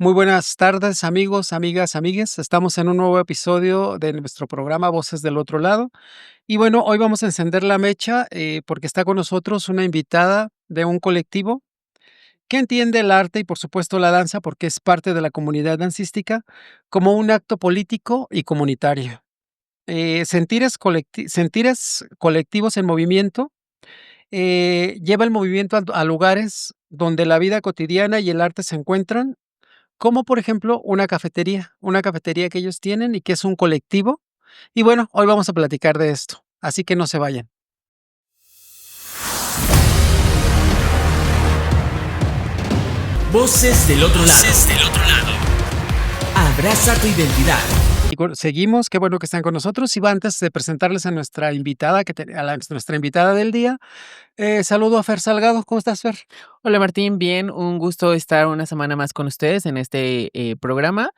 Muy buenas tardes, amigos, amigas, amigues. Estamos en un nuevo episodio de nuestro programa Voces del Otro Lado. Y bueno, hoy vamos a encender la mecha porque está con nosotros una invitada de un colectivo que entiende el arte y por supuesto la danza porque es parte de la comunidad dancística como un acto político y comunitario. Sentires colectivos en movimiento lleva el movimiento a lugares donde la vida cotidiana y el arte se encuentran como por ejemplo una cafetería que ellos tienen y que es un colectivo. Y bueno, hoy vamos a platicar de esto, así que no se vayan. Voces del otro lado. Voces del otro lado. Abraza tu identidad. Y seguimos, qué bueno que están con nosotros. Y antes de presentarles a nuestra invitada, nuestra invitada del día, saludo a Fer Salgado. ¿Cómo estás, Fer? Hola Martín, bien, un gusto estar una semana más con ustedes en este programa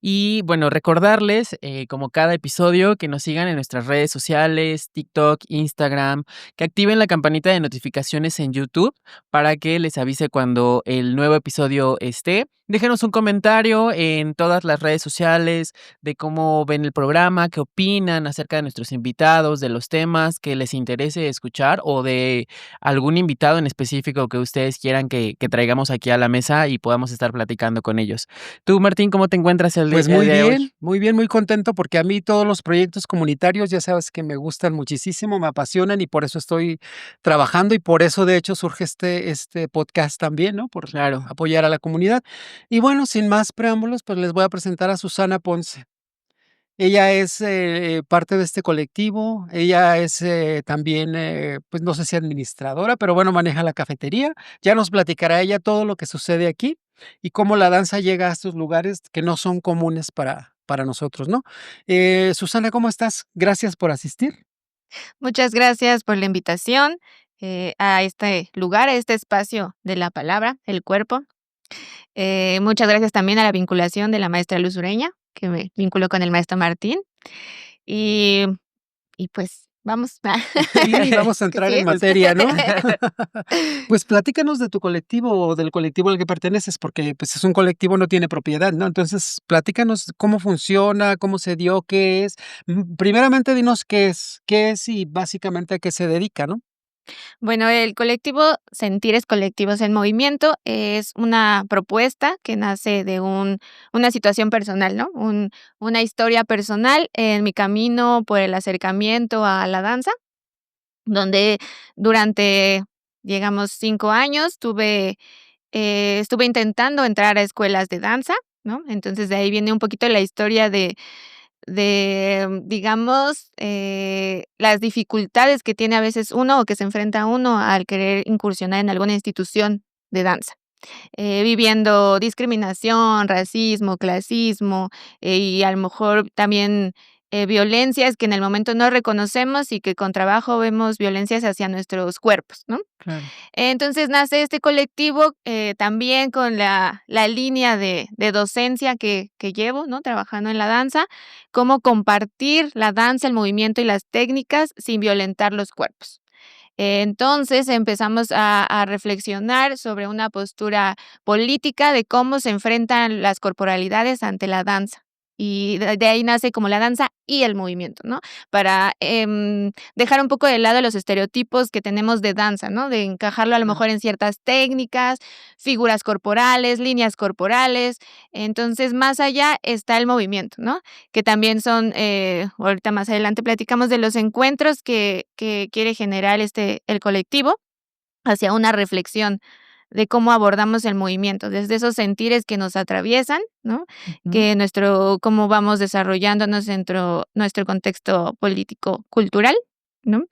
y bueno, recordarles como cada episodio que nos sigan en nuestras redes sociales, TikTok, Instagram, que activen la campanita de notificaciones en YouTube para que les avise cuando el nuevo episodio esté. Déjenos un comentario en todas las redes sociales de cómo ven el programa, qué opinan acerca de nuestros invitados, de los temas que les interese escuchar o de algún invitado en específico que ustedes quieran que traigamos aquí a la mesa y podamos estar platicando con ellos. Tú, Martín, ¿cómo te encuentras Pues el día de hoy? muy bien, muy contento porque a mí todos los proyectos comunitarios, ya sabes que me gustan muchísimo, me apasionan y por eso estoy trabajando y por eso de hecho surge este podcast también, ¿no? Por Claro. apoyar a la comunidad. Y bueno, sin más preámbulos, pues les voy a presentar a Susana Ponce. Ella es parte de este colectivo, ella es también, pues no sé si administradora, pero bueno, maneja la cafetería. Ya nos platicará ella todo lo que sucede aquí y cómo la danza llega a estos lugares que no son comunes para nosotros, ¿no? Susana, ¿cómo estás? Gracias por asistir. Muchas gracias por la invitación a este lugar, a este espacio de la palabra, el cuerpo. Muchas gracias también a la vinculación de la maestra Luz Ureña, que me vinculó con el maestro Martín. Y, y pues vamos. Sí, vamos a Que entrar en sí. materia, ¿no? Pues platícanos de tu colectivo o del colectivo al que perteneces, porque pues es un colectivo, no tiene propiedad, ¿no? Entonces, platícanos cómo funciona, cómo se dio, qué es. Primeramente, dinos qué es y básicamente a qué se dedica, ¿no? Bueno, el colectivo Sentires Colectivos en Movimiento es una propuesta que nace de una situación personal, ¿no? Una historia personal en mi camino por el acercamiento a la danza, donde durante, digamos, 5 años estuve intentando entrar a escuelas de danza, ¿no? Entonces, de ahí viene un poquito la historia digamos, las dificultades que tiene a veces uno o que se enfrenta uno al querer incursionar en alguna institución de danza, viviendo discriminación, racismo, clasismo, y a lo mejor también, violencias que en el momento no reconocemos y que con trabajo vemos violencias hacia nuestros cuerpos, ¿no? Claro. Entonces nace este colectivo, también con la línea de docencia que llevo, ¿no? Trabajando en la danza, cómo compartir la danza, el movimiento y las técnicas sin violentar los cuerpos. Entonces empezamos a reflexionar sobre una postura política de cómo se enfrentan las corporalidades ante la danza. Y de ahí nace como la danza y el movimiento, ¿no? Para dejar un poco de lado los estereotipos que tenemos de danza, ¿no? De encajarlo a lo mejor en ciertas técnicas, figuras corporales, líneas corporales. Entonces, más allá está el movimiento, ¿no? Que también son, ahorita más adelante platicamos de los encuentros que quiere generar el colectivo hacia una reflexión de cómo abordamos el movimiento, desde esos sentires que nos atraviesan, ¿no? Ujú. Que cómo vamos desarrollándonos dentro nuestro contexto político cultural, ¿no?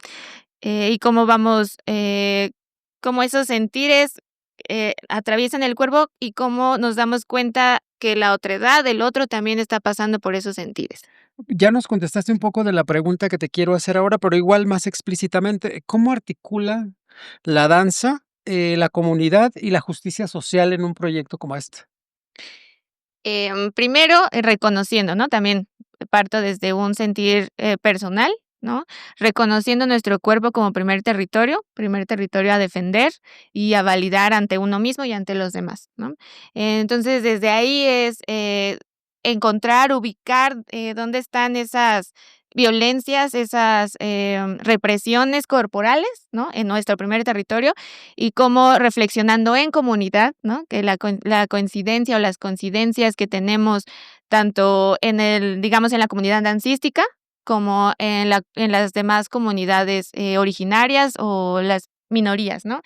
Y cómo vamos, cómo esos sentires, atraviesan el cuerpo y cómo nos damos cuenta que la otredad, el otro, también está pasando por esos sentires. Ya nos contestaste un poco de la pregunta que te quiero hacer ahora, pero igual más explícitamente, ¿cómo articula la danza, la comunidad y la justicia social en un proyecto como este? Primero, reconociendo, ¿no? También parto desde un sentir, personal, ¿no? Reconociendo nuestro cuerpo como primer territorio a defender y a validar ante uno mismo y ante los demás, ¿no? Entonces, desde ahí es, encontrar, ubicar, dónde están esas violencias, esas, represiones corporales, ¿no? En nuestro primer territorio, y cómo reflexionando en comunidad, ¿no? Que la coincidencia o las coincidencias que tenemos tanto digamos, en la comunidad dancística, como en las demás comunidades, originarias o las minorías, ¿no?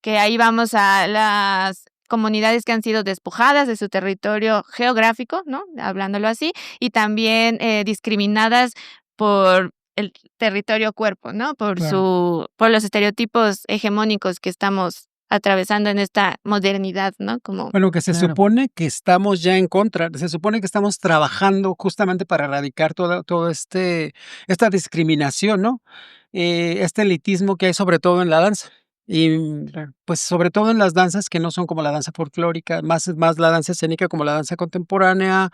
Que ahí vamos a las comunidades que han sido despojadas de su territorio geográfico, ¿no? Hablándolo así, y también, discriminadas por el territorio cuerpo, ¿no? Claro. Por los estereotipos hegemónicos que estamos atravesando en esta modernidad, ¿no? Como Bueno, que se Claro. supone que estamos ya en contra, se supone que estamos trabajando justamente para erradicar todo esta discriminación, ¿no? Este elitismo que hay sobre todo en la danza. Y, Claro. pues, sobre todo en las danzas que no son como la danza folclórica, más la danza escénica como la danza contemporánea,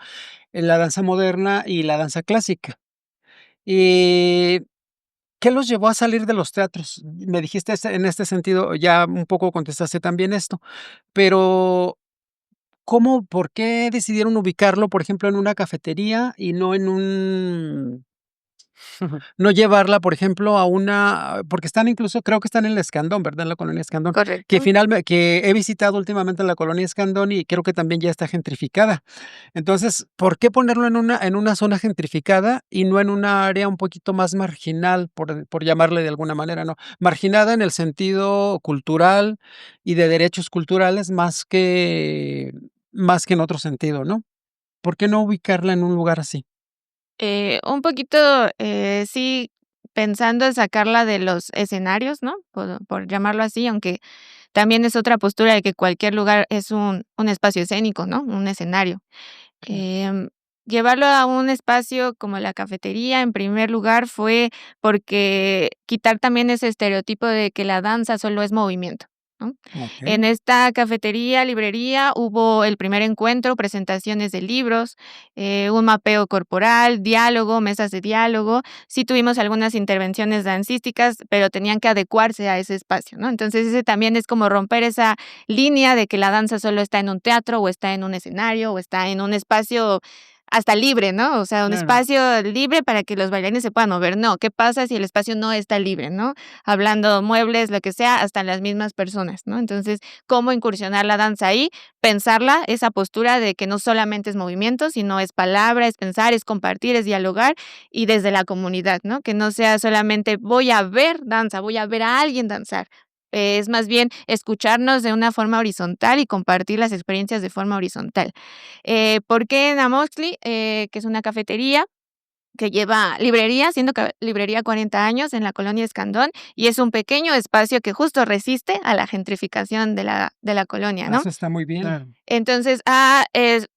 la danza moderna y la danza clásica. Y, ¿qué los llevó a salir de los teatros? Me dijiste en este sentido, ya un poco contestaste también esto, pero por qué decidieron ubicarlo, por ejemplo, en una cafetería y no llevarla, por ejemplo, a una porque están incluso creo que están en la Escandón, ¿verdad? En la colonia Escandón, correcto. que he visitado últimamente la colonia Escandón y creo que también ya está gentrificada. Entonces, ¿por qué ponerlo en una zona gentrificada y no en una área un poquito más marginal, por llamarle de alguna manera, ¿no? Marginada en el sentido cultural y de derechos culturales más que en otro sentido, ¿no? ¿Por qué no ubicarla en un lugar así? Un poquito, sí, pensando en sacarla de los escenarios, ¿no? Por llamarlo así, aunque también es otra postura de que cualquier lugar es un espacio escénico, ¿no? Un escenario. Claro. Em, Llevarlo a un espacio como la cafetería, en primer lugar, fue porque quitar también ese estereotipo de que la danza solo es movimiento, ¿no? En Okey. esta cafetería, librería, hubo el primer encuentro, presentaciones de libros, un mapeo corporal, diálogo, mesas de diálogo. Sí tuvimos algunas intervenciones dancísticas, pero tenían que adecuarse a ese espacio, ¿no? Entonces, ese también es como romper esa línea de que la danza solo está en un teatro, o está en un escenario, o está en un espacio hasta libre, ¿no? O sea, un Claro. espacio libre para que los bailarines se puedan mover. No, ¿qué pasa si el espacio no está libre, no? Hablando muebles, lo que sea, hasta las mismas personas, ¿no? Entonces, ¿cómo incursionar la danza ahí? Pensarla, esa postura de que no solamente es movimiento, sino es palabra, es pensar, es compartir, es dialogar y desde la comunidad, ¿no? Que no sea solamente voy a ver danza, voy a ver a alguien danzar. Es más bien escucharnos de una forma horizontal y compartir las experiencias de forma horizontal. ¿Por qué en Amoxtli? Que es una cafetería que lleva librería, siendo librería 40 años en la colonia Escandón, y es un pequeño espacio que justo resiste a la gentrificación de la colonia, ¿no? Eso está muy bien. Claro. Entonces, se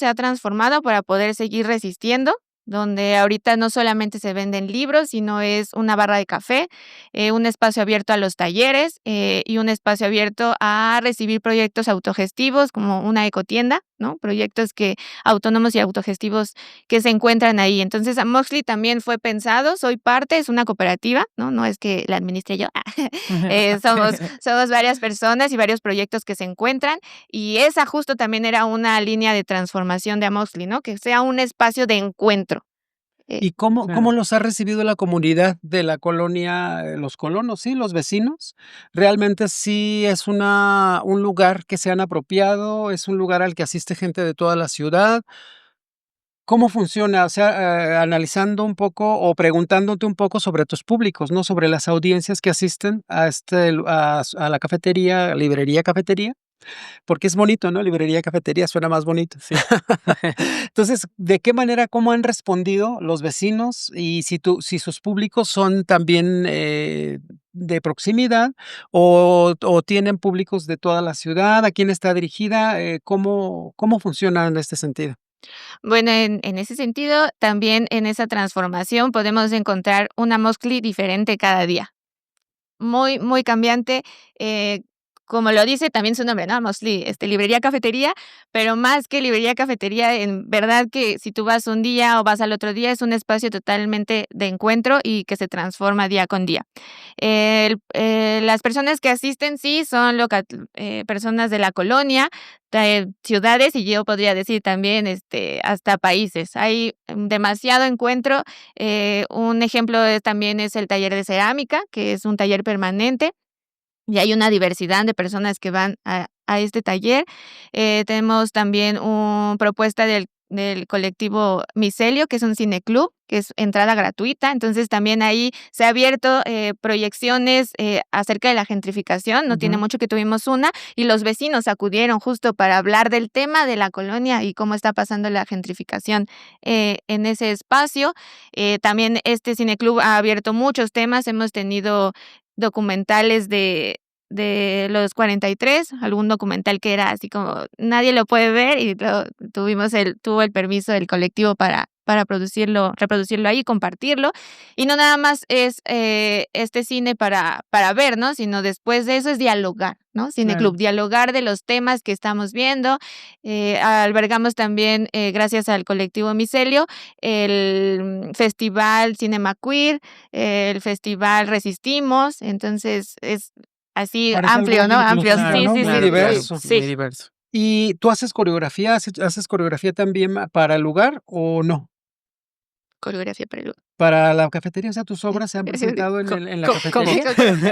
ha transformado para poder seguir resistiendo, donde ahorita no solamente se venden libros, sino es una barra de café, un espacio abierto a los talleres, y un espacio abierto a recibir proyectos autogestivos, como una ecotienda, ¿no? Proyectos autónomos y autogestivos que se encuentran ahí. Entonces, Amoxtli también fue pensado, soy parte, es una cooperativa, ¿no? No es que la administre yo, somos varias personas y varios proyectos que se encuentran, y esa justo también era una línea de transformación de Amoxtli, ¿no? Que sea un espacio de encuentro. Eh, ¿Y cómo Claro. los ha recibido la comunidad de la colonia, los colonos, sí, los vecinos? ¿Realmente sí es un lugar que se han apropiado, es un lugar al que asiste gente de toda la ciudad? ¿Cómo funciona? O sea, analizando un poco o preguntándote un poco sobre tus públicos, ¿no? Sobre las audiencias que asisten a a la cafetería, librería cafetería, porque es bonito, ¿no? Librería cafetería suena más bonito. Sí. Entonces, ¿de qué manera, cómo han respondido los vecinos? Y si sus públicos son también, de proximidad, o tienen públicos de toda la ciudad, ¿a quién está dirigida? ¿Cómo funciona en este sentido? bueno, en ese sentido, también en esa transformación podemos encontrar una Amoxtli diferente cada día. Muy, muy cambiante, como lo dice también su nombre, ¿no? Mostly, librería cafetería, pero más que librería cafetería, en verdad que si tú vas un día o vas al otro día, es un espacio totalmente de encuentro y que se transforma día con día. Las personas que asisten sí son personas de la colonia, de ciudades y yo podría decir también hasta países. Hay demasiado encuentro. Un ejemplo también es el taller de cerámica, que es un taller permanente y hay una diversidad de personas que van a este taller. Tenemos también una propuesta del colectivo Micelio, que es un cineclub, que es entrada gratuita. Entonces también ahí se ha abierto proyecciones acerca de la gentrificación. No tiene mucho que tuvimos una y los vecinos acudieron justo para hablar del tema de la colonia y cómo está pasando la gentrificación en ese espacio. También este cineclub ha abierto muchos temas. Hemos tenido documentales de los 43, algún documental que era así como nadie lo puede ver y tuvo el permiso del colectivo para reproducirlo ahí, compartirlo. Y no nada más es este cine para ver, ¿no? Sino después de eso es dialogar, ¿no? Cineclub, dialogar de los temas que estamos viendo. Albergamos también, gracias al colectivo Micelio, el Festival Cinema Queer, el Festival Resistimos. Entonces es así Parece algo amplio, muy ¿no? Amplio, inclusivo, sí, ¿no? sí, Muy sí. diverso. Muy Sí. diverso. ¿Y tú haces coreografía? ¿Haces coreografía también para el lugar o no? Coreografía para el lugar. Para la cafetería, o sea, tus obras se han presentado en la ¿Cómo? cafetería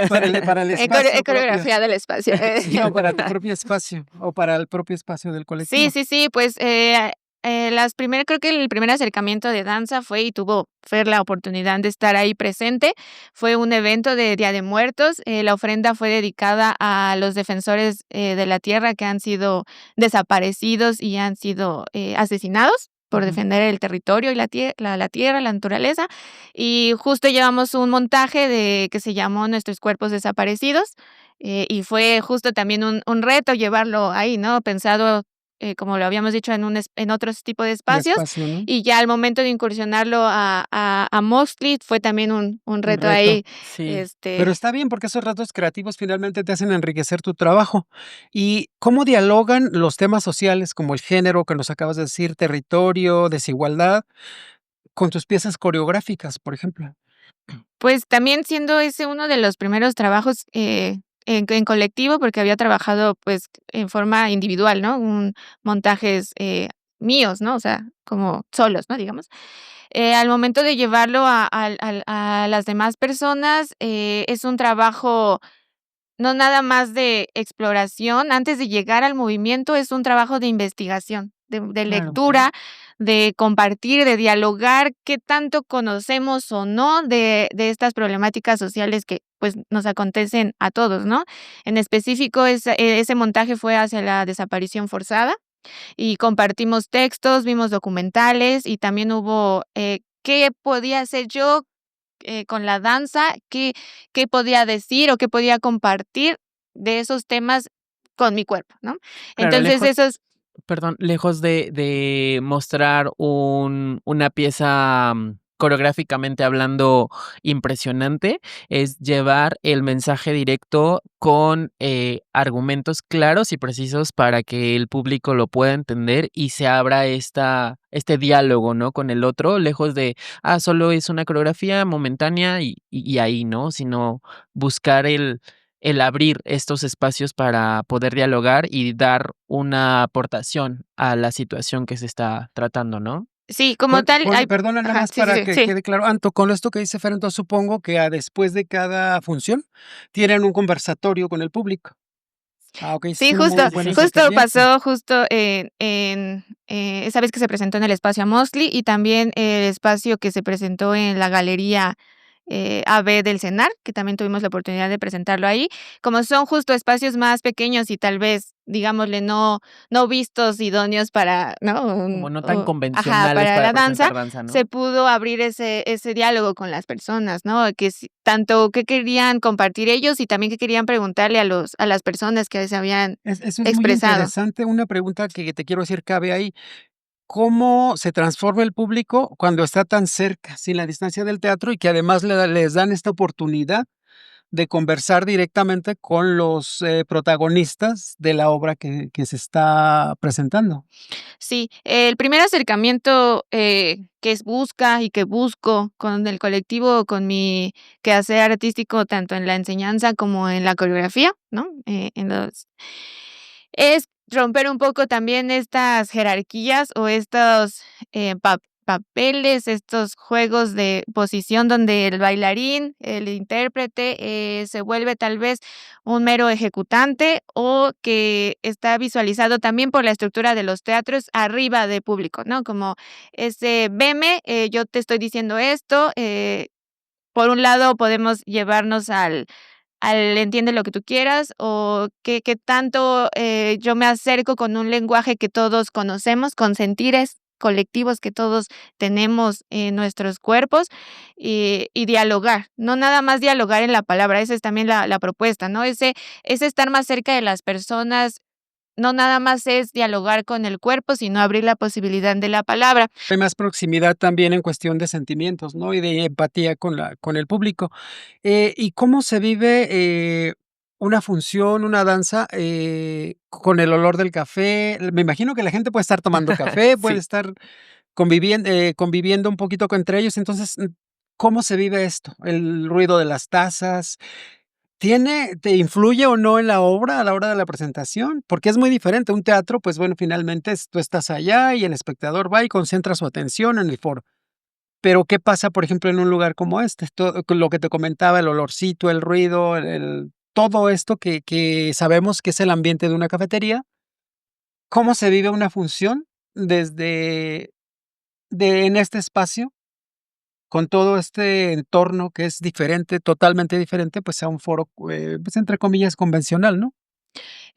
para el He espacio propio. coreografiado el espacio. Sí, no, para tu propio espacio o para el propio espacio del Sí, colectivo. sí, pues creo que el primer acercamiento de danza fue y tuvo Fer la oportunidad de estar ahí presente. Fue un evento de Día de Muertos. La ofrenda fue dedicada a los defensores de la tierra que han sido desaparecidos y han sido asesinados por defender el territorio y la tierra, la naturaleza. Y justo llevamos un montaje que se llamó Nuestros Cuerpos Desaparecidos. Y fue justo también un reto llevarlo ahí, ¿no? Pensado, como lo habíamos dicho, en otros tipos de De espacios. espacio, ¿no? Y ya al momento de incursionarlo a Mostly fue también un reto reto. ahí. Sí. Pero está bien, porque esos retos creativos finalmente te hacen enriquecer tu trabajo. ¿Y cómo dialogan los temas sociales como el género que nos acabas de decir, territorio, desigualdad, con tus piezas coreográficas, por ejemplo? Pues también siendo ese uno de los primeros trabajos en colectivo, porque había trabajado pues en forma individual, ¿no? Montajes míos, ¿no? O sea, como solos, ¿no? Digamos. Al momento de llevarlo a las demás personas, es un trabajo no nada más de exploración. Antes de llegar al movimiento, es un trabajo de investigación, de Claro. lectura, de compartir, de dialogar qué tanto conocemos o no de estas problemáticas sociales que, pues, nos acontecen a todos, ¿no? En específico, ese montaje fue hacia la desaparición forzada y compartimos textos, vimos documentales y también hubo, ¿qué podía hacer yo con la danza? ¿Qué podía decir o qué podía compartir de esos temas con mi cuerpo, ¿no? Claro, Entonces, esos perdón, lejos de mostrar una pieza, coreográficamente hablando impresionante, es llevar el mensaje directo con, argumentos claros y precisos para que el público lo pueda entender y se abra este diálogo, ¿no?, con el otro, lejos de, solo es una coreografía momentánea y ahí, ¿no?, sino buscar el abrir estos espacios para poder dialogar y dar una aportación a la situación que se está tratando, ¿no? sí, como tal, hay Perdona, nada ajá, más sí, para sí, que sí. quede claro, Anto, con esto que dice Fer, entonces supongo que después de cada función tienen un conversatorio con el público. Okey, ese es Sí, un muy buen justo acercamiento. pasó justo esa vez que se presentó en el espacio Mostly y también el espacio que se presentó en la galería AB del CENAR, que también tuvimos la oportunidad de presentarlo ahí. Como son justo espacios más pequeños y tal vez, digámosle, no vistos idóneos para, ¿no? Como no tan convencionales Para para la danza, presentar danza, ¿no? se pudo abrir ese diálogo con las personas, ¿no? Que tanto qué querían compartir ellos y también qué querían preguntarle a las personas que se habían Eso es muy expresado. interesante. Una pregunta que te quiero decir cabe ahí. ¿Cómo se transforma el público cuando está tan cerca, sin la distancia del teatro y que además les dan esta oportunidad de conversar directamente con los, protagonistas de la obra que se está presentando. Sí, el primer acercamiento, que busco con el colectivo, con mi quehacer artístico, tanto en la enseñanza como en la coreografía, ¿no? Es romper un poco también estas jerarquías o estos, papeles, estos juegos de posición donde el bailarín, el intérprete, se vuelve tal vez un mero ejecutante o que está visualizado también por la estructura de los teatros arriba de público, ¿no? Como ese veme, yo te estoy diciendo esto, por un lado podemos llevarnos al entiende lo que tú quieras o qué tanto, yo me acerco con un lenguaje que todos conocemos, con sentires colectivos que todos tenemos en nuestros cuerpos, y dialogar, no nada más dialogar en la palabra, esa es también la propuesta, ¿no? Ese estar más cerca de las personas, no nada más es dialogar con el cuerpo, sino abrir la posibilidad de la palabra. Hay más proximidad también en cuestión de sentimientos, ¿no? Y de empatía con el público. ¿Y cómo se vive, una función, una danza, con el olor del café? Me imagino que la gente puede estar tomando café, puede Sí. estar conviviendo un poquito co entre ellos. Entonces, ¿cómo se vive esto? El ruido de las tazas, ¿te influye o no en la obra a la hora de la presentación? Porque es muy diferente. Un teatro, pues bueno, finalmente tú estás allá y el espectador va y concentra su atención en el foro. Pero, ¿qué pasa, por ejemplo, en un lugar como este? Todo lo que te comentaba, el olorcito, el ruido, el todo esto que sabemos que es el ambiente de una cafetería. ¿Cómo se vive una función desde en este espacio, con todo este entorno que es diferente, totalmente diferente, pues, a un foro, pues, entre comillas, convencional, ¿no?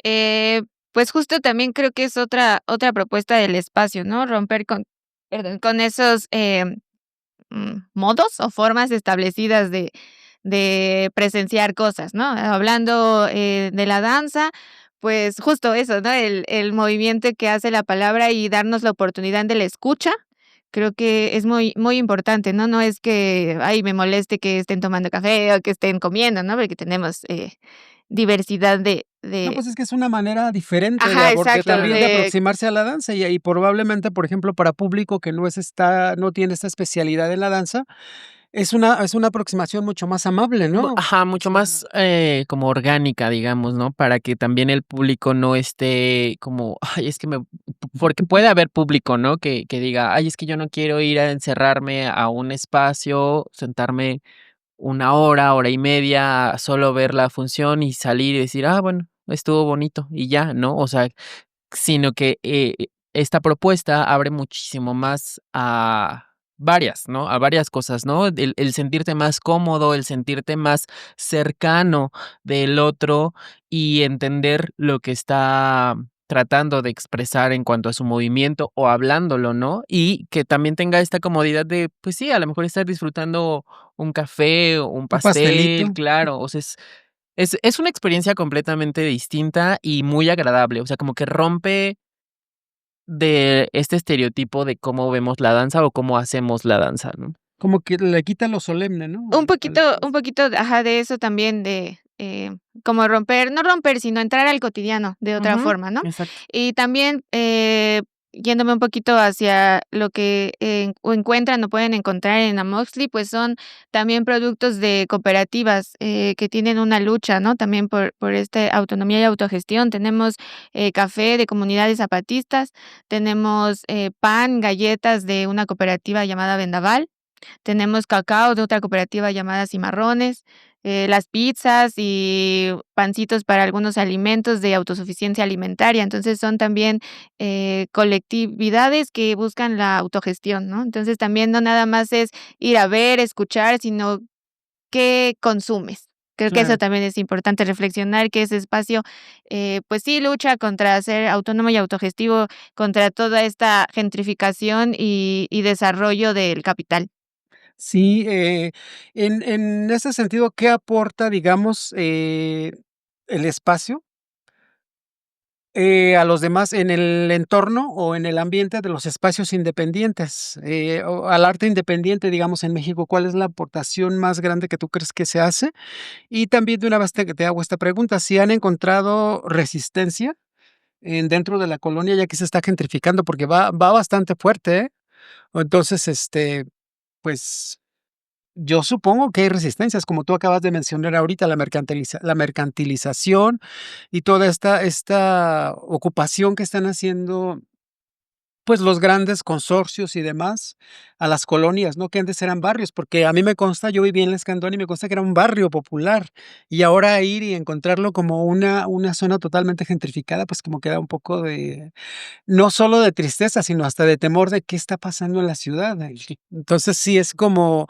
Eh, pues, justo también creo que es otra propuesta del espacio, ¿no? Romper con esos, modos o formas establecidas de presenciar cosas, ¿no? Hablando, de la danza, pues, justo eso, ¿no? El movimiento que hace la palabra y darnos la oportunidad de la escucha, creo que es muy importante, ¿no? No es que, ay, me moleste que estén tomando café o que estén comiendo, ¿no? Porque tenemos, diversidad No, de pues, es que es una manera diferente ajá, de exacto, también de aproximarse a la danza, y probablemente, por ejemplo, para público que no tiene esta especialidad en la danza, es una aproximación mucho más amable, ¿no? Ajá, mucho más, como orgánica, digamos, ¿no? Para que también el público no esté como, ay, es que porque puede haber público, ¿no? Que diga, ay, es que yo no quiero ir a encerrarme a un espacio, sentarme una hora, hora y media, a solo ver la función y salir y decir, ah, bueno, estuvo bonito y ya, ¿no? O sea, sino que, esta propuesta abre muchísimo más a varias, ¿no? A varias cosas, ¿no? El sentirte más cómodo, el sentirte más cercano del otro y entender lo que está tratando de expresar en cuanto a su movimiento o hablándolo, ¿no? Y que también tenga esta comodidad de, pues sí, a lo mejor estar disfrutando un café o un Un pastelito. pastel, claro, o sea, es una experiencia completamente distinta y muy agradable, o sea, como que rompe de este estereotipo de cómo vemos la danza o cómo hacemos la danza, ¿no? Como que le quita lo solemne, ¿no? Al un poquito, ajá, de eso también de, como romper, no romper, sino entrar al cotidiano de otra Ujú, forma, ¿no? exacto. Y también, yéndome un poquito hacia lo que o encuentran o pueden encontrar en Amoxtli, pues son también productos de cooperativas, que tienen una lucha, ¿no? También por autonomía y autogestión. Tenemos, café de comunidades zapatistas, tenemos, pan, galletas de una cooperativa llamada Vendaval. Tenemos cacao de otra cooperativa llamada Cimarrones, las pizzas y pancitos para algunos alimentos de autosuficiencia alimentaria. Entonces, son también, colectividades que buscan la autogestión, ¿no? Entonces, también no nada más es ir a ver, escuchar, sino qué consumes. Creo que eso Claro. también es importante reflexionar, que ese espacio, pues sí lucha contra ser autónomo y autogestivo, contra toda esta gentrificación y desarrollo del capital. Sí, en ese sentido, ¿qué aporta, digamos, el espacio A los demás en el entorno o en el ambiente de los espacios independientes, o al arte independiente, digamos, en México, ¿cuál es la aportación más grande que tú crees que se hace? Y también de una vez te hago esta pregunta, ¿si han encontrado resistencia en dentro de la colonia, ya que se está gentrificando? Porque va bastante fuerte, ¿eh? Entonces, pues, yo supongo que hay resistencias, como tú acabas de mencionar ahorita, la mercantilización y toda esta ocupación que están haciendo, pues, los grandes consorcios y demás a las colonias, ¿no? Que antes eran barrios, porque a mí me consta, yo viví en La Escandón y me consta que era un barrio popular, y ahora ir y encontrarlo como una zona totalmente gentrificada, pues, como que da un poco de, no solo de tristeza, sino hasta de temor de qué está pasando en la ciudad. Entonces, sí es como,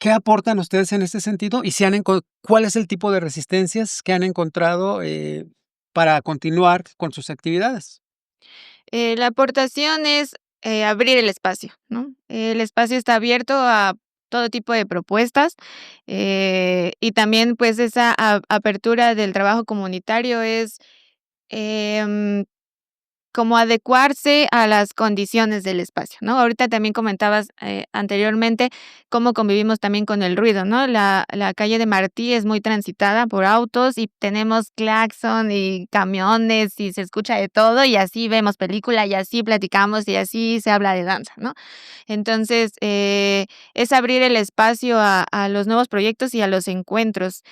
¿qué aportan ustedes en este sentido? Y si han enco ¿cuál es el tipo de resistencias que han encontrado, para continuar con sus actividades? La aportación es, abrir el espacio, ¿no? El espacio está abierto a todo tipo de propuestas, y también, pues, esa apertura del trabajo comunitario es, em como adecuarse a las condiciones del espacio, ¿no? Ahorita también comentabas, anteriormente cómo convivimos también con el ruido, ¿no? La calle de Martí es muy transitada por autos y tenemos claxon y camiones y se escucha de todo, y así vemos película, y así platicamos, y así se habla de danza, ¿no? Entonces, es abrir el espacio a los nuevos proyectos y a los encuentros.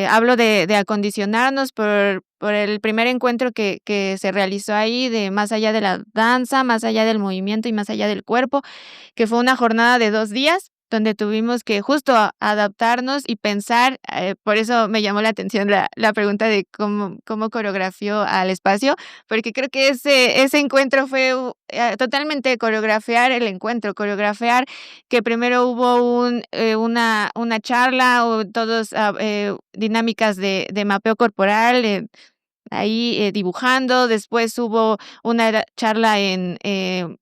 Hablo de acondicionarnos por el primer encuentro que se realizó ahí de más allá de la danza, más allá del movimiento y más allá del cuerpo, que fue una jornada de 2 días, donde tuvimos que justo adaptarnos y pensar, por eso me llamó la atención la pregunta de cómo coreografió al espacio, porque creo que ese encuentro fue totalmente coreografiar el encuentro, coreografiar que primero hubo una charla o todos, dinámicas de mapeo corporal, ahí, dibujando, después hubo una charla en,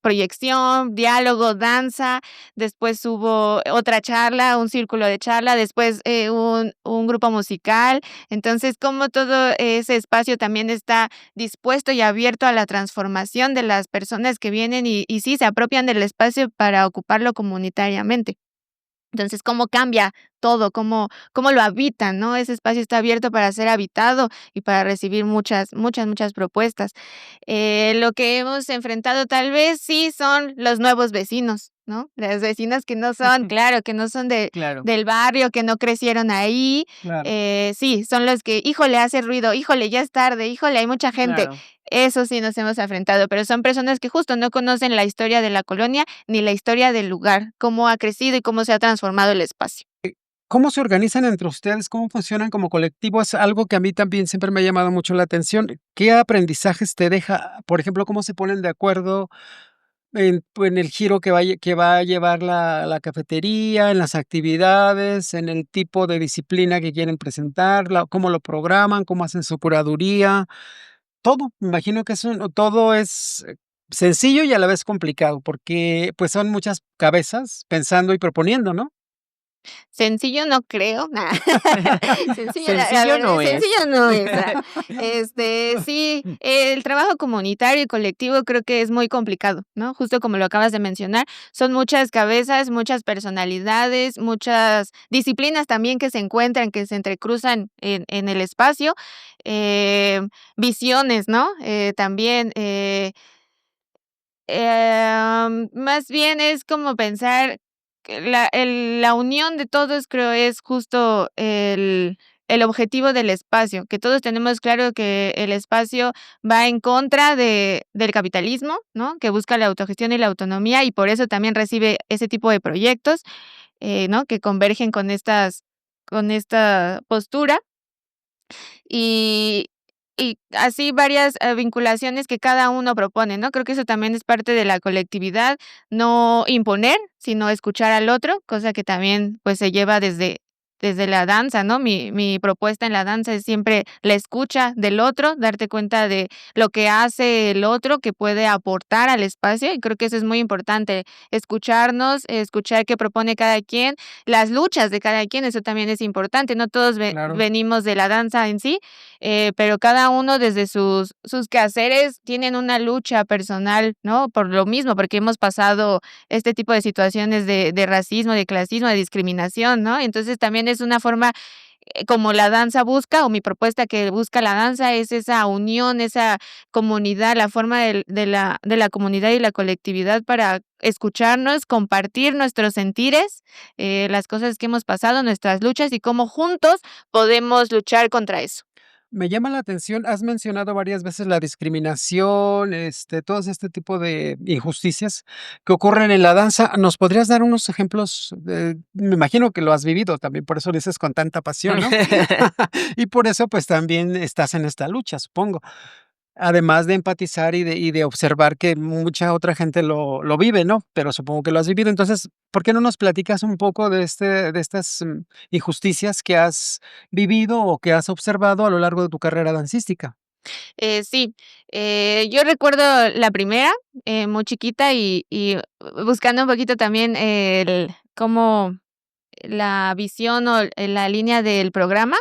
proyección, diálogo, danza, después hubo otra charla, un círculo de charla, después, un grupo musical. Entonces, como todo ese espacio también está dispuesto y abierto a la transformación de las personas que vienen y sí, se apropian del espacio para ocuparlo comunitariamente. Entonces, ¿cómo cambia todo? ¿Cómo lo habitan, no? Ese espacio está abierto para ser habitado y para recibir muchas propuestas. Lo que hemos enfrentado tal vez sí son los nuevos vecinos, ¿no? Las vecinas que no son, claro, que no son Claro, del barrio, que no crecieron ahí, Claro. sí, son los que, híjole, hace ruido, híjole, ya es tarde, híjole, hay mucha gente. claro. Eso sí nos hemos enfrentado, pero son personas que justo no conocen la historia de la colonia ni la historia del lugar, cómo ha crecido y cómo se ha transformado el espacio. ¿Cómo se organizan entre ustedes? ¿Cómo funcionan como colectivo? Es algo que a mí también siempre me ha llamado mucho la atención. ¿Qué aprendizajes te deja? Por ejemplo, ¿cómo se ponen de acuerdo en el giro que va a llevar la cafetería, en las actividades, en el tipo de disciplina que quieren presentar, cómo lo programan, cómo hacen su curaduría? Todo, me imagino que todo es sencillo y a la vez complicado, porque, pues, son muchas cabezas pensando y proponiendo, ¿no? Sencillo no creo, sencillo la Sencillo verdad, no es. sencillo no es, sí, el trabajo comunitario y colectivo creo que es muy complicado, ¿no? Justo como lo acabas de mencionar, son muchas cabezas, muchas personalidades, muchas disciplinas también que se encuentran, que se entrecruzan en el espacio, visiones, ¿no? También, más bien es como pensar que la unión de todos, creo, es justo el objetivo del espacio, que todos tenemos claro que el espacio va en contra del capitalismo, ¿no? Que busca la autogestión y la autonomía, y por eso también recibe ese tipo de proyectos, ¿no? Que convergen con esta postura. Y y así varias, vinculaciones que cada uno propone, ¿no? Creo que eso también es parte de la colectividad, no imponer, sino escuchar al otro, cosa que también, pues, se lleva desde la danza, ¿no? Mi propuesta en la danza es siempre la escucha del otro, darte cuenta de lo que hace el otro, que puede aportar al espacio, y creo que eso es muy importante, escucharnos, escuchar qué propone cada quien, las luchas de cada quien, eso también es importante, no todos Claro. venimos de la danza en sí, pero cada uno desde sus quehaceres tienen una lucha personal, ¿no? Por lo mismo, porque hemos pasado este tipo de situaciones de racismo, de clasismo, de discriminación, ¿no? Entonces también es una forma como la danza busca, o mi propuesta que busca la danza es esa unión, esa comunidad, la forma de la comunidad y la colectividad para escucharnos, compartir nuestros sentires, las cosas que hemos pasado, nuestras luchas y cómo juntos podemos luchar contra eso. Me llama la atención, has mencionado varias veces la discriminación, todos este tipo de injusticias que ocurren en la danza. ¿Nos podrías dar unos ejemplos? Me imagino que lo has vivido también, por eso lo dices con tanta pasión, ¿no? Y por eso, pues, también estás en esta lucha, supongo. Además de empatizar y de observar que mucha otra gente lo vive, ¿no? Pero supongo que lo has vivido. Entonces, ¿por qué no nos platicas un poco de estas, injusticias que has vivido o que has observado a lo largo de tu carrera dancística? Sí, yo recuerdo la primera, muy chiquita y buscando un poquito también el cómo la visión o la línea del programa,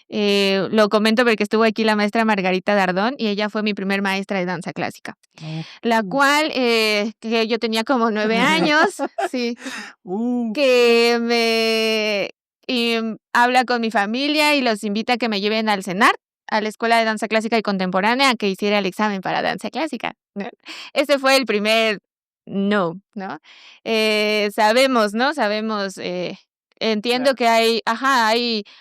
lo comento porque estuvo aquí la maestra Margarita Dardón y ella fue mi primer maestra de danza clásica, Oh, la cual, que yo tenía como 9 años, sí, uh, que habla con mi familia y los invita a que me lleven al CENAR, a la Escuela de Danza Clásica y Contemporánea, a que hiciera el examen para danza clásica, ¿no? Ese fue el primer no, ¿no? Sabemos, ¿no? Sabemos, entiendo claro. que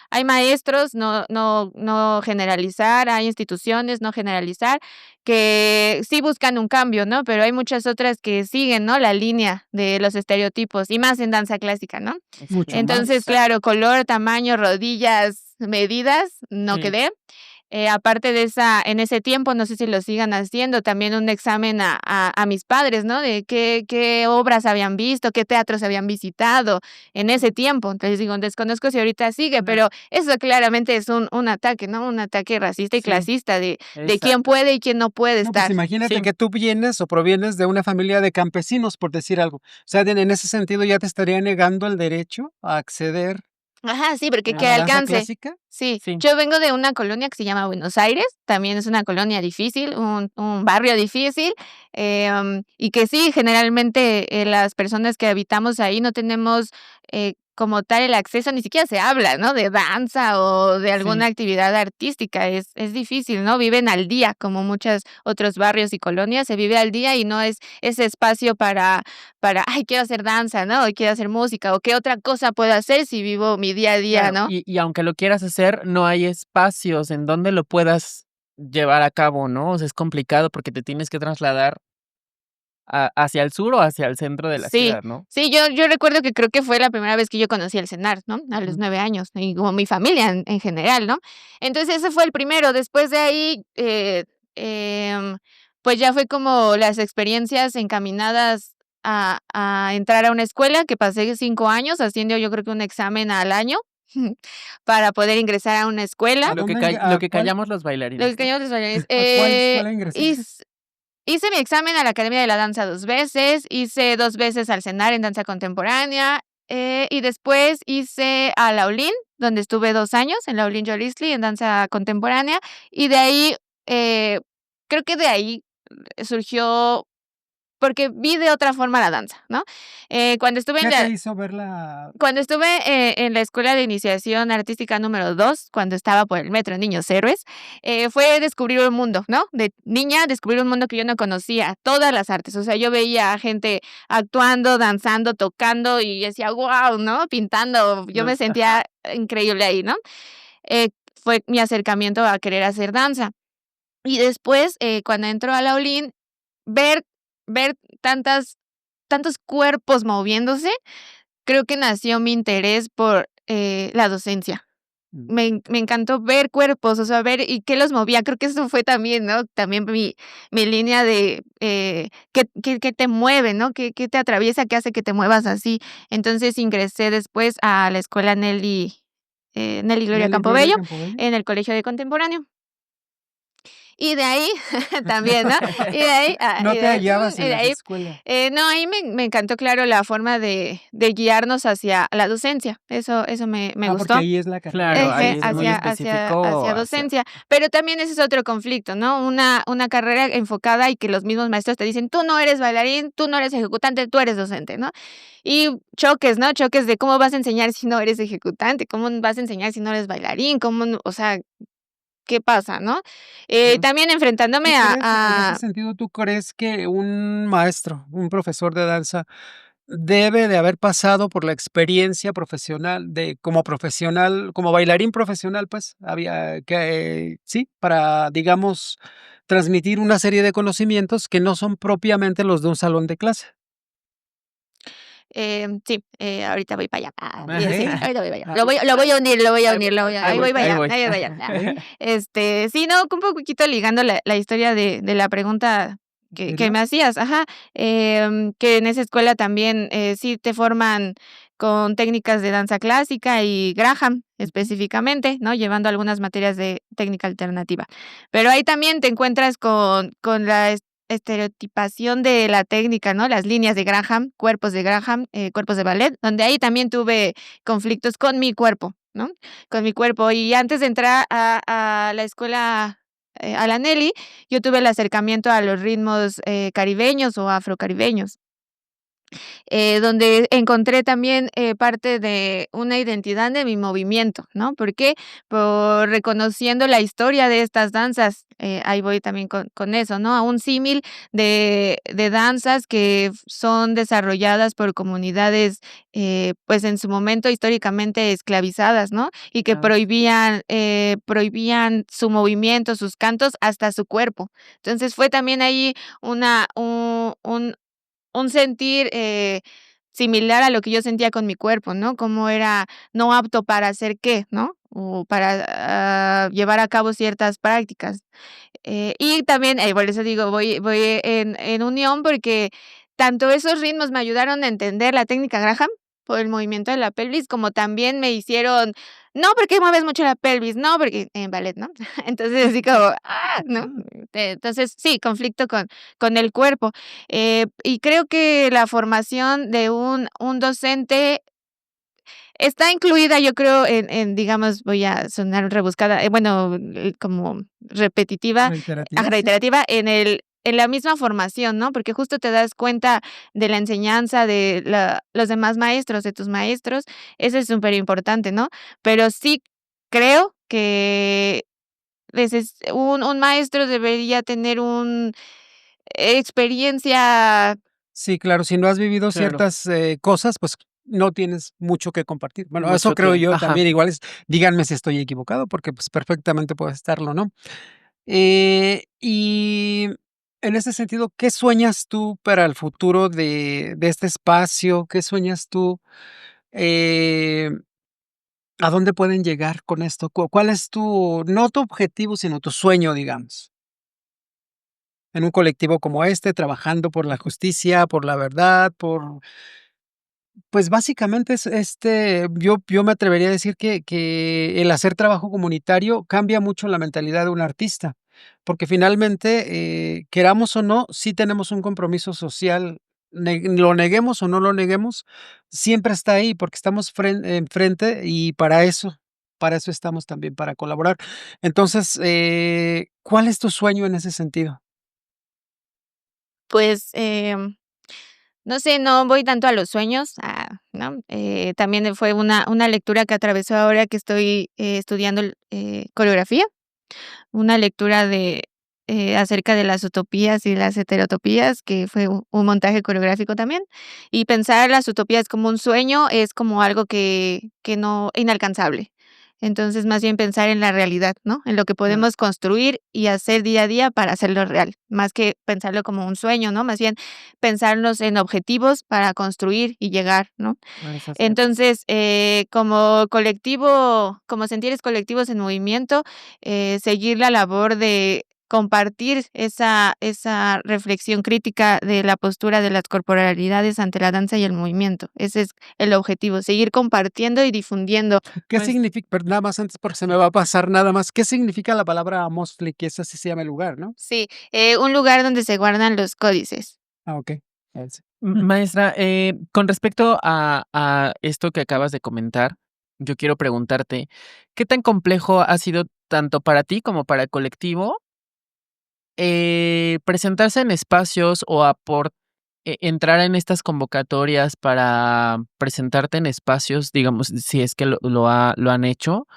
hay maestros, no generalizar, hay instituciones, no generalizar, que sí buscan un cambio, ¿no? Pero hay muchas otras que siguen, ¿no? La línea de los estereotipos, y más en danza clásica, ¿no? Mucho Exacto. más. Entonces, claro, color, tamaño, rodillas, medidas, no Sí. quedé. Aparte de en ese tiempo, no sé si lo sigan haciendo, también un examen a mis padres, ¿no? De qué obras habían visto, qué teatros habían visitado en ese tiempo. Entonces digo, desconozco si ahorita sigue, Ujú. pero eso claramente es un ataque, ¿no? Un ataque racista y Sí. clasista de quién Exacto. puede y quién no puede No, pues estar. imagínate Sí. que tú vienes o provienes de una familia de campesinos, por decir algo. O sea, en ese sentido, ¿ya te estaría negando el derecho a acceder Ajá, sí, porque a que la danza alcance. clásica? Sí, Sí. yo vengo de una colonia que se llama Buenos Aires, también es una colonia difícil, un barrio difícil, y que sí, generalmente, las personas que habitamos ahí no tenemos, como tal el acceso, ni siquiera se habla, ¿no?, de danza o de alguna Sí. actividad artística, es difícil, ¿no? Viven al día, como muchos otros barrios y colonias, se vive al día y no es ese espacio ay, quiero hacer danza, ¿no? O quiero hacer música, o qué otra cosa puedo hacer si vivo mi día a día, Claro, ¿no? y aunque lo quieras hacer, no hay espacios en donde lo puedas llevar a cabo, ¿no? O sea, es complicado porque te tienes que trasladar hacia el sur o hacia el centro de la Sí, ciudad, ¿no? sí, yo recuerdo que creo que fue la primera vez que yo conocí el CENAR, ¿no? A los Ujú. 9 años, y como mi familia en general, ¿no? Entonces, ese fue el primero. Después de ahí, pues, ya fue como las experiencias encaminadas a entrar a una escuela, que pasé 5 años haciendo, yo creo que un examen al año, para poder ingresar a una escuela. ¿A dónde Lo a que cuál callamos los Los bailarines, ¿no? cañones de los bailarines. a cuál escuela ingresaste? Hice mi examen a la Academia de la Danza 2 veces, hice 2 veces al CENAR en danza contemporánea, y después hice a la Olin, donde estuve 2 años, en la Olin Yolisli, en danza contemporánea, y de ahí, creo que de ahí surgió porque vi de otra forma la danza, ¿no? Cuando estuve en ¿Qué te la hizo verla? cuando estuve, en la escuela de iniciación artística número 2, cuando estaba por el metro Niños Héroes, fue descubrir un mundo, ¿no? De niña, descubrir un mundo que yo no conocía, todas las artes. O sea, yo veía a gente actuando, danzando, tocando y decía: "Guau", ¿no? Pintando. Yo me Ajá. sentía increíble ahí, ¿no? Eh, Fue mi acercamiento a querer hacer danza. Y después, cuando entro a la Olin, ver ver tantos cuerpos moviéndose, creo que nació mi interés por, la docencia. Mm, Me encantó ver cuerpos, o sea, ver y qué los movía. Creo que eso fue también, ¿no? También mi línea de, qué te mueve, ¿no? Qué te atraviesa, qué hace que te muevas así. Entonces, ingresé después a la escuela Nelly, Nelly Gloria Nelly Gloria Campobello, Campobello. en el Colegio de Contemporáneo. Y de ahí también, ¿no? Y de ahí, No y te de hallabas y en de la ahí, escuela. no, ahí me encantó, claro, la forma de guiarnos hacia la docencia. Eso me Porque gustó. ahí es la carrera de Claro, ahí es muy docencia. específico Hacia hacia docencia. Pero también ese es otro conflicto, ¿no? Una carrera enfocada y que los mismos maestros te dicen: "Tú no eres bailarín, tú no eres ejecutante, tú eres docente", ¿no? Y choques, ¿no? Choques de cómo vas a enseñar si no eres ejecutante, cómo vas a enseñar si no eres bailarín, cómo no, o sea, ¿qué pasa, no? Claro. También enfrentándome ¿Tú a crees, en ese sentido, tú crees que un maestro, un profesor de danza debe de haber pasado por la experiencia profesional de como profesional, como bailarín profesional, pues, había que sí, para, digamos, transmitir una serie de conocimientos que no son propiamente los de un salón de clase? Sí, ahorita voy para allá. Sí, Okey. ahorita voy para allá. Ah, Lo voy a unir, lo voy a ahí unir, voy, lo voy a ahí ahí voy, voy para ahí allá, voy. ahí voy para allá. okey, Sí, no, un poquito ligando la historia de la pregunta que anterior. me hacías, ajá, que en esa escuela también, sí te forman con técnicas de danza clásica y Graham, Ujú. específicamente, ¿no? Llevando algunas materias de técnica alternativa. Pero ahí también te encuentras con la estereotipación de la técnica, ¿no? Las líneas de Graham, cuerpos de ballet, donde ahí también tuve conflictos con mi cuerpo, ¿no? Con mi cuerpo. Y antes de entrar a la escuela, a la Nelly, yo tuve el acercamiento a los ritmos, caribeños o afrocaribeños, donde encontré también, parte de una identidad de mi movimiento, ¿no? ¿Por qué? Por reconociendo la historia de estas danzas, ahí voy también con eso, ¿no? A un símil de danzas que son desarrolladas por comunidades, pues, en su momento históricamente esclavizadas, ¿no? Y que Claro. prohibían su movimiento, sus cantos, hasta su cuerpo. Entonces, fue también ahí una un sentir, similar a lo que yo sentía con mi cuerpo, ¿no? Cómo era no apto para hacer qué, ¿no? O para, llevar a cabo ciertas prácticas. Y también, por eso digo, voy en unión, porque tanto esos ritmos me ayudaron a entender la técnica Graham, por el movimiento de la pelvis, como también me hicieron: "No, porque mueves mucho la pelvis, no, porque", en ballet, ¿no? Entonces, así como, ¿no? Entonces, sí, conflicto con el cuerpo. Y creo que la formación de un docente está incluida, yo creo, digamos, voy a sonar rebuscada, bueno, como repetitiva, Reiterativa, sí. reiterativa en la misma formación, ¿no? Porque justo te das cuenta de la enseñanza de los demás maestros, de tus maestros, eso es superimportante, ¿no? Pero sí creo que un maestro debería tener un experiencia. Sí, claro, si no has vivido Claro, ciertas, cosas, pues, no tienes mucho que compartir. Bueno, eso mucho creo que yo ajá. también, igual es díganme si estoy equivocado, porque, pues, perfectamente puede estarlo, ¿no? Y en ese sentido, ¿qué sueñas tú para el futuro de este espacio? ¿Qué sueñas tú? Eh, ¿A dónde pueden llegar con esto? ¿Cuál es tu, no tu objetivo, sino tu sueño, digamos, en un colectivo como este, trabajando por la justicia, por la verdad, por pues, básicamente es, yo me atrevería a decir que el hacer trabajo comunitario cambia mucho la mentalidad de un artista, porque finalmente, queramos o no, sí tenemos un compromiso social, lo neguemos o no lo neguemos, siempre está ahí, porque estamos enfrente y para eso estamos también, para colaborar. Entonces, ¿cuál es tu sueño en ese sentido? Pues, no sé, no voy tanto a los sueños, ¿no? También fue una lectura que atravesó ahora que estoy, estudiando, coreografía, una lectura acerca de las utopías y las heterotopías, que fue un montaje coreográfico también. Y pensar las utopías como un sueño es como algo que no inalcanzable. Entonces, más bien pensar en la realidad, ¿no? En lo que Claro. podemos construir y hacer día a día para hacerlo real, más que pensarlo como un sueño, ¿no? Más bien pensarnos en objetivos para construir y llegar, ¿no? A esas metas. Entonces, como colectivo, como sentires colectivos en movimiento, seguir la labor de compartir esa reflexión crítica de la postura de las corporalidades ante la danza y el movimiento. Ese es el objetivo, seguir compartiendo y difundiendo. ¿Qué Pues significa? Pero nada más antes, porque se me va a pasar nada más, ¿qué significa la palabra Amostli? Que es así se llama el lugar, ¿no? Sí, un lugar donde se guardan los códices. Ah, okey. Ese. Maestra, con respecto a esto que acabas de comentar, yo quiero preguntarte, ¿qué tan complejo ha sido tanto para ti como para el colectivo, presentarse en espacios o entrar en estas convocatorias para presentarte en espacios, digamos, si es que lo han hecho?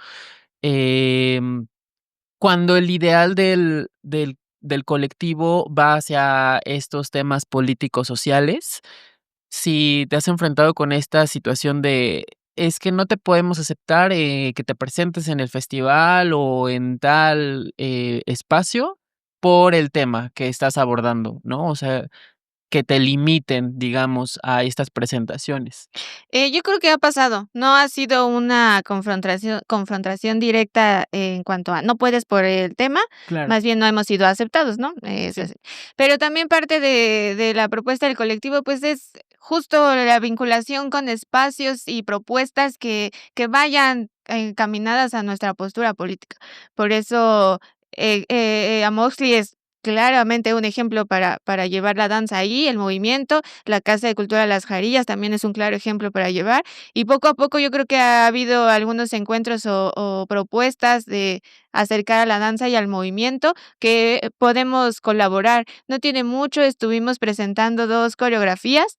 Em, Cuando el ideal del colectivo va hacia estos temas políticos sociales, si te has enfrentado con esta situación de, es que no te podemos aceptar, que te presentes en el festival o en tal, espacio por el tema que estás abordando, ¿no? O sea, que te limiten, digamos, a estas presentaciones. Yo creo que ha pasado, no ha sido una confrontación directa en cuanto a no puedes por el tema, Claro, más bien no hemos sido aceptados, ¿no? Es sí. así. Pero también parte de la propuesta del colectivo, pues, es justo la vinculación con espacios y propuestas que vayan encaminadas a nuestra postura política. Por eso, Amoxli es claramente un ejemplo para llevar la danza ahí, el movimiento. La Casa de Cultura Las Jarillas también es un claro ejemplo para llevar. Y poco a poco yo creo que ha habido algunos encuentros o propuestas de acercar a la danza y al movimiento que podemos colaborar. No tiene mucho, estuvimos presentando 2 coreografías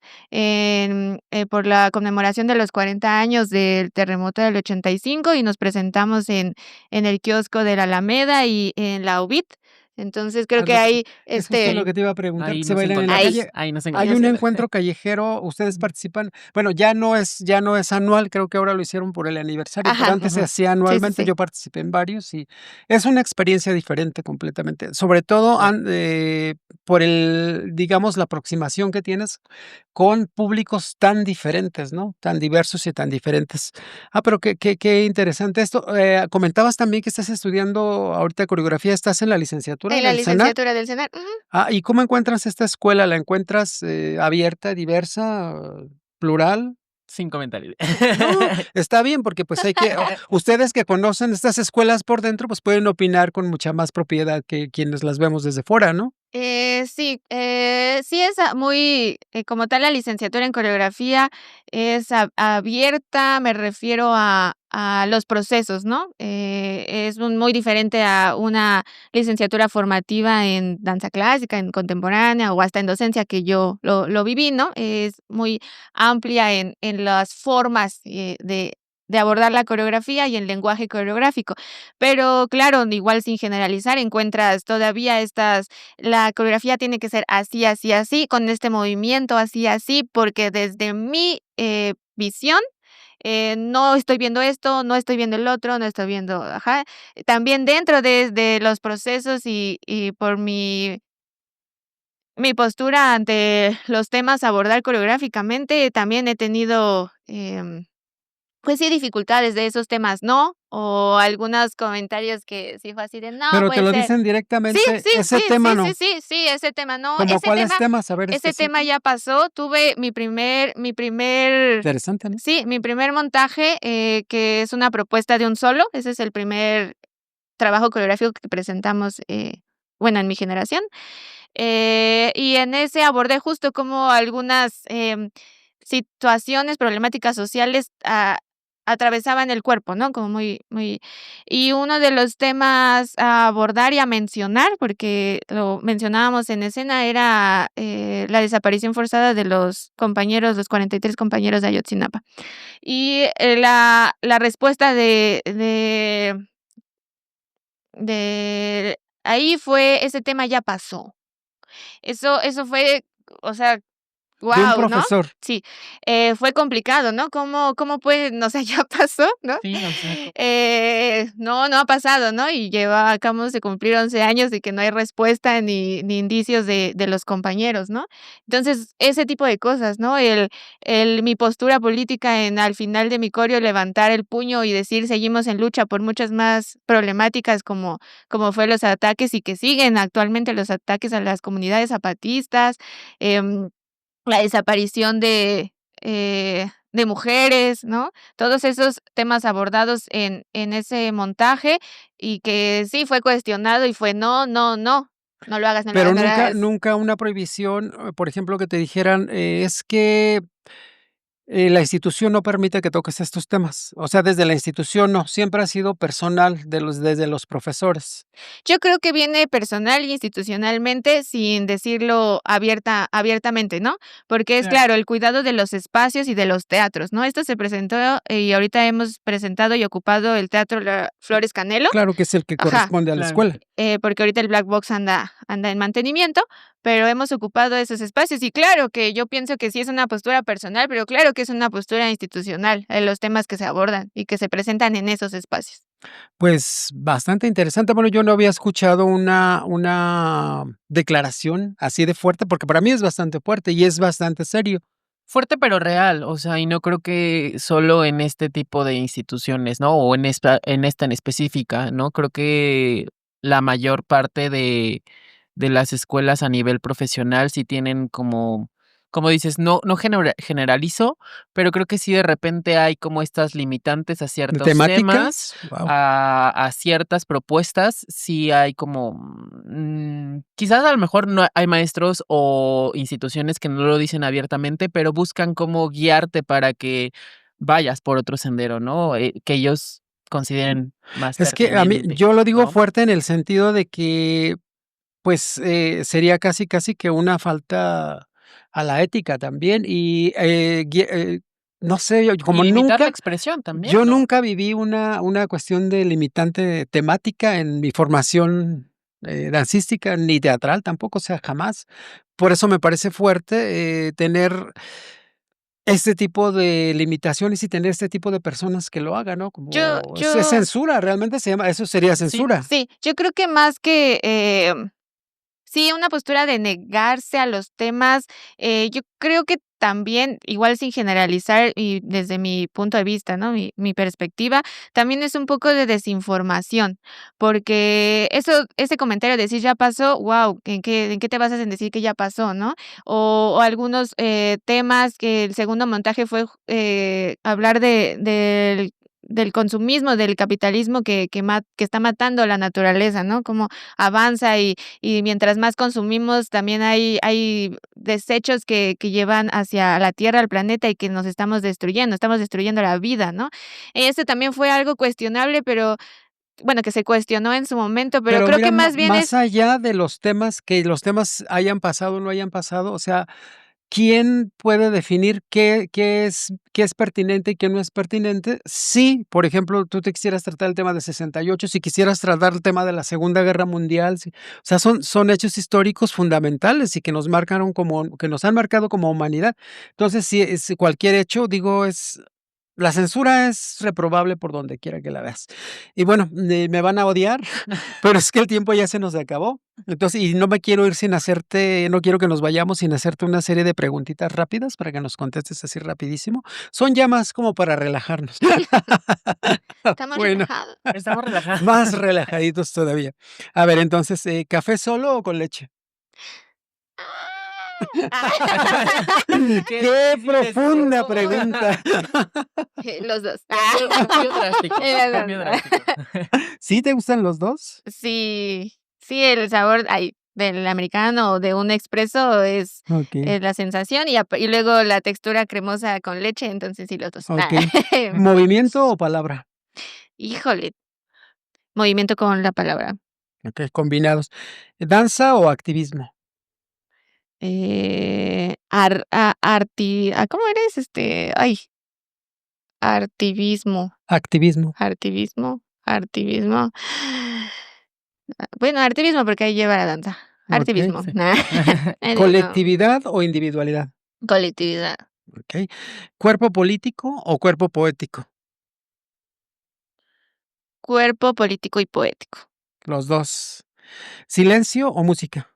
por la conmemoración de los 40 años del terremoto del 85 y nos presentamos en el kiosco de la Alameda y en la UBIT. Entonces creo Ah, que lo que ahí, es justo lo Ahí que te iba a preguntar, ahí ¿se nos bailan en la ahí. encontramos, calle? ahí nos Hay encontramos. un encuentro callejero, ustedes participan, bueno, ya no es anual, creo que ahora lo hicieron por el aniversario, pero Ajá. antes se Ujú. hacía Sí, sí, anualmente, sí. yo participé en varios y es una experiencia diferente completamente, sobre todo Claro. por digamos, la aproximación que tienes con públicos tan diferentes, ¿no? Tan diversos y tan diferentes. Ah, pero qué interesante esto. Comentabas también que estás estudiando ahorita coreografía, ¿estás en la licenciatura En la del CENAR? licenciatura del CENAR. Ujú. Ah, ¿y cómo encuentras esta escuela? ¿La encuentras, abierta, diversa, plural? Sin comentarios. No, está bien, porque, pues, hay que ustedes que conocen estas escuelas por dentro, pues, pueden opinar con mucha más propiedad que quienes las vemos desde fuera, ¿no? Sí, sí es muy, como tal, la licenciatura en coreografía es abierta, me refiero a los procesos, ¿no? Es muy diferente a una licenciatura formativa en danza clásica, en contemporánea o hasta en docencia que yo lo viví, ¿no? Es muy amplia en las formas de abordar la coreografía y el lenguaje coreográfico. Pero claro, igual sin generalizar, encuentras todavía la coreografía tiene que ser así, así, así, con este movimiento así, así, porque desde mi, visión, no estoy viendo esto, no estoy viendo el otro, no estoy viendo ajá. También dentro de los procesos y por mi postura ante los temas a abordar coreográficamente, también he tenido, pues sí, dificultades de esos temas, no, o algunos comentarios que sí fue así de: "No, Pero te puede lo ser". dicen Sí, directamente, sí, ese sí, tema sí, sí, no. sí, sí, ese tema no, ¿Como cuáles temas? A ver, ese tema específico. ya pasó. Tuve Interesante, ¿no? mi primer montaje, que es una propuesta de un solo, ese es el primer trabajo coreográfico que presentamos, bueno, en mi generación, y en ese abordé justo como algunas, situaciones, problemáticas sociales, atravesaban el cuerpo, ¿no? Como muy y uno de los temas a abordar y a mencionar, porque lo mencionábamos en escena, era, la desaparición forzada de los 43 compañeros de Ayotzinapa. Y, la respuesta de ahí fue: "Ese tema ya pasó". Eso fue, o sea, De un Guau, ¿no? profesor. Sí, fue complicado, ¿no? ¿Cómo puede? O sea, ya pasó, ¿no? Sí, o sea, No ha pasado, ¿no? Y acabamos de cumplir 11 años y que no hay respuesta ni indicios de los compañeros, ¿no? Entonces, ese tipo de cosas, ¿no? Mi postura política en al final de mi coreo levantar el puño y decir: "Seguimos en lucha por muchas más problemáticas", como fue los ataques y que siguen actualmente los ataques a las comunidades zapatistas, em la desaparición de mujeres, ¿no? Todos esos temas abordados en ese montaje y que sí fue cuestionado y fue: "No, no, no, no lo hagas, no lo Pero hagas, no lo nunca hagas". nunca una prohibición, por ejemplo, que te dijeran, es que la institución no permite que toques estos temas. O sea, desde la institución no, siempre ha sido personal desde los profesores. Yo creo que viene personal y institucionalmente sin decirlo abiertamente, ¿no? Porque es claro. claro, el cuidado de los espacios y de los teatros, ¿no? Esto se presentó, y ahorita hemos presentado y ocupado el Teatro La Flores Canelo. Claro que es el que Ajá. corresponde a la Claro. escuela. Porque ahorita el Black Box anda en mantenimiento, pero hemos ocupado esos espacios. Y claro que yo pienso que sí es una postura personal, pero claro que es una postura institucional en los temas que se abordan y que se presentan en esos espacios. Pues, bastante interesante. Bueno, yo no había escuchado una declaración así de fuerte, porque para mí es bastante fuerte y es bastante serio. Fuerte, pero real, o sea, y no creo que solo en este tipo de instituciones, ¿no? O en esta en específica, ¿no? Creo que la mayor parte de las escuelas a nivel profesional sí tienen como dices, no generalizo, pero creo que sí de repente hay como estas limitantes a ¿De ciertos temas, temáticas? Guau. a ciertas propuestas, sí hay como, quizás a lo mejor no hay maestros o instituciones que no lo dicen abiertamente, pero buscan cómo guiarte para que vayas por otro sendero, ¿no? Que ellos consideren más Es que a mí pertinente, yo lo digo ¿no? fuerte en el sentido de que, pues, sería casi, casi que una falta a la ética también y, no sé, yo Y como limitar la nunca expresión también, yo ¿no? nunca viví una cuestión de limitante temática en mi formación, dancística ni teatral tampoco, o sea, jamás. Por eso me parece fuerte, tener este tipo de limitaciones y tener este tipo de personas que lo hagan, ¿no? Yo Como es yo censura, realmente se llama eso sería Sí. censura. sí, yo creo que más que, sí, una postura de negarse a los temas, yo creo que también, igual sin generalizar y desde mi punto de vista, ¿no? Mi perspectiva, también es un poco de desinformación, porque ese comentario de decir: "Ya pasó", guau, ¿en qué te basas en decir que ya pasó, no? O algunos, temas que el segundo montaje fue hablar del consumismo, del capitalismo que está matando la naturaleza, ¿no? Cómo avanza y mientras más consumimos, también hay desechos que llevan hacia la Tierra, al planeta, y que nos estamos destruyendo la vida, ¿no? Este también fue algo cuestionable, pero bueno, que se cuestionó en su momento, pero Pero creo mira, que más bien más es allá de los temas, que los temas hayan pasado o no hayan pasado, o sea, ¿quién puede definir qué es pertinente y qué no es pertinente? Si, por ejemplo, tú te quisieras tratar el tema de 68, si quisieras tratar el tema de la Segunda Guerra Mundial, o sea, son hechos históricos fundamentales y que nos han marcado como humanidad. Entonces, si cualquier hecho, digo, la censura es reprobable por donde quiera que la veas. Y bueno, me van a odiar, pero es que el tiempo ya se nos acabó. Entonces, y no me quiero ir sin hacerte no quiero que nos vayamos sin hacerte una serie de preguntitas rápidas para que nos contestes así rapidísimo. Son ya más como para relajarnos. estamos Bueno, relajados. Estamos relajados. más relajaditos todavía. A ver, entonces, ¿café solo o con leche? Qué ¡Qué difícil profunda estuvo. pregunta! Los 2. Cambio drástico, cambio drástico. ¿Sí te gustan los 2? Sí, sí, el sabor, del americano o de un expreso Okey, es la sensación y luego la textura cremosa con leche, entonces sí, los 2. okey. ¿Movimiento o palabra? Híjole, movimiento con la palabra. Okey, combinados. ¿Danza o activismo? ¿Cómo eres? Artivismo, Activismo, artivismo. Bueno, artivismo porque ahí lleva la danza. okey. Artivismo. Sí. No. ¿Colectividad o individualidad? Colectividad. Okey. ¿Cuerpo político o cuerpo poético? Cuerpo político y poético. Los 2. ¿Silencio o música?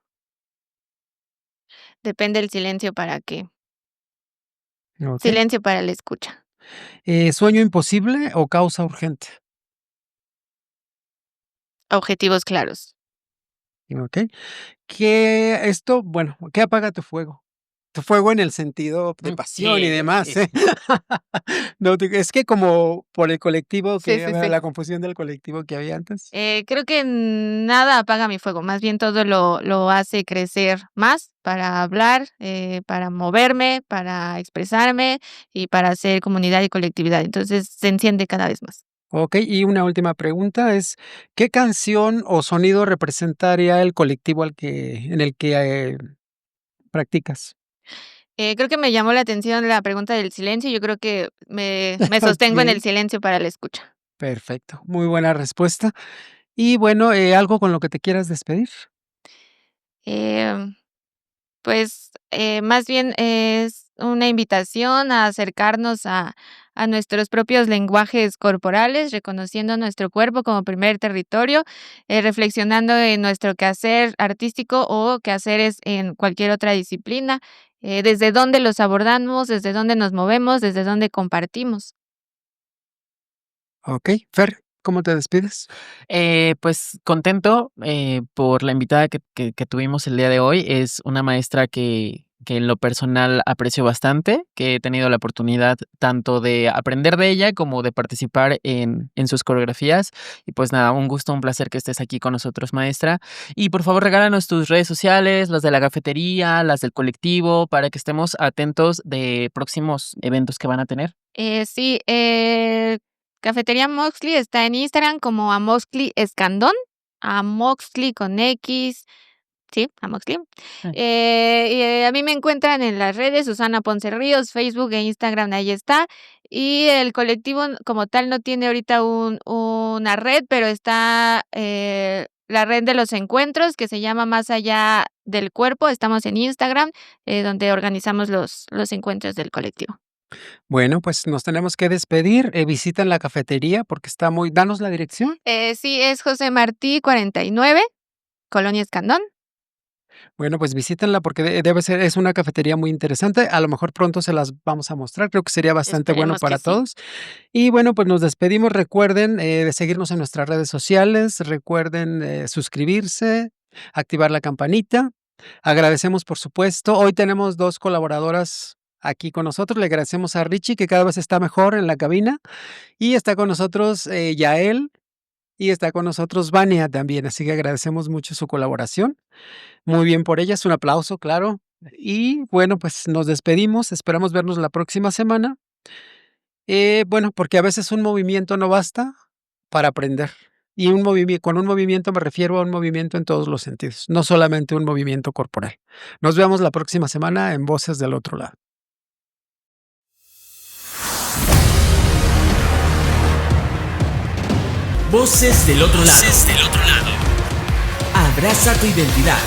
Depende del silencio para qué. Okey. Silencio para la escucha. ¿Sueño imposible o causa urgente? Objetivos claros. Okey. ¿Qué apaga tu fuego? Tu fuego en el sentido de pasión y Sí, demás, sí, ¿eh? sí. No, digo, es que como por el colectivo Sí, que sí, había sí. la confusión del colectivo que había antes. Creo que nada apaga mi fuego, más bien todo lo hace crecer más para hablar, para moverme, para expresarme y para hacer comunidad y colectividad. Entonces, se enciende cada vez más. Okey, y una última pregunta es, ¿qué canción o sonido representaría el colectivo en el que, practicas? Creo que me llamó la atención la pregunta del silencio, yo creo que me sostengo en el Okey, silencio para la escucha. perfecto, muy buena respuesta. Y bueno, ¿algo con lo que te quieras despedir? Em Pues, más bien es una invitación a acercarnos a nuestros propios lenguajes corporales, reconociendo nuestro cuerpo como primer territorio, reflexionando en nuestro quehacer artístico o quehaceres en cualquier otra disciplina, desde dónde los abordamos, desde dónde nos movemos, desde dónde compartimos. Okey, Fer, ¿cómo te despides? Pues contento por la invitada que tuvimos el día de hoy. Es una maestra que en lo personal aprecio bastante, que he tenido la oportunidad tanto de aprender de ella como de participar en sus coreografías. Y pues nada, un gusto, un placer que estés aquí con nosotros, maestra. Y por favor, regálanos tus redes sociales, las de la cafetería, las del colectivo, para que estemos atentos de próximos eventos que van a tener. Sí, Cafetería Moxly está en Instagram como Amoxly Escandón, Amoxly con X. Sí, Amoxly. Ah, A mí me encuentran en las redes, Susana Ponce Ríos, Facebook e Instagram, ahí está. Y el colectivo como tal no tiene ahorita una red, pero está la red de los encuentros que se llama Más Allá del Cuerpo. Estamos en Instagram, donde organizamos los encuentros del colectivo. Bueno, pues nos tenemos que despedir, visiten la cafetería porque está muy ¿danos la dirección? Sí, es José Martí 49, Colonia Escandón. Bueno, pues visítenla porque debe ser es una cafetería muy interesante, a lo mejor pronto se las vamos a mostrar, creo que sería bastante bueno Esperemos que para sí. todos. Y bueno, pues nos despedimos, recuerden, de seguirnos en nuestras redes sociales, recuerden, suscribirse, activar la campanita. Agradecemos, por supuesto, hoy tenemos 2 colaboradoras aquí con nosotros, le agradecemos a Richie, que cada vez está mejor en la cabina, y está con nosotros, Yael, y está con nosotros Vania también, así que agradecemos mucho su colaboración. Muy bien por ellas, un aplauso, claro. Y bueno, pues nos despedimos, esperamos vernos la próxima semana. Bueno, porque a veces un movimiento no basta para aprender. Y con un movimiento me refiero a un movimiento en todos los sentidos, no solamente un movimiento corporal. Nos vemos la próxima semana en Voces del Otro Lado. Voces del otro lado. Voces del otro lado. Abraza tu identidad.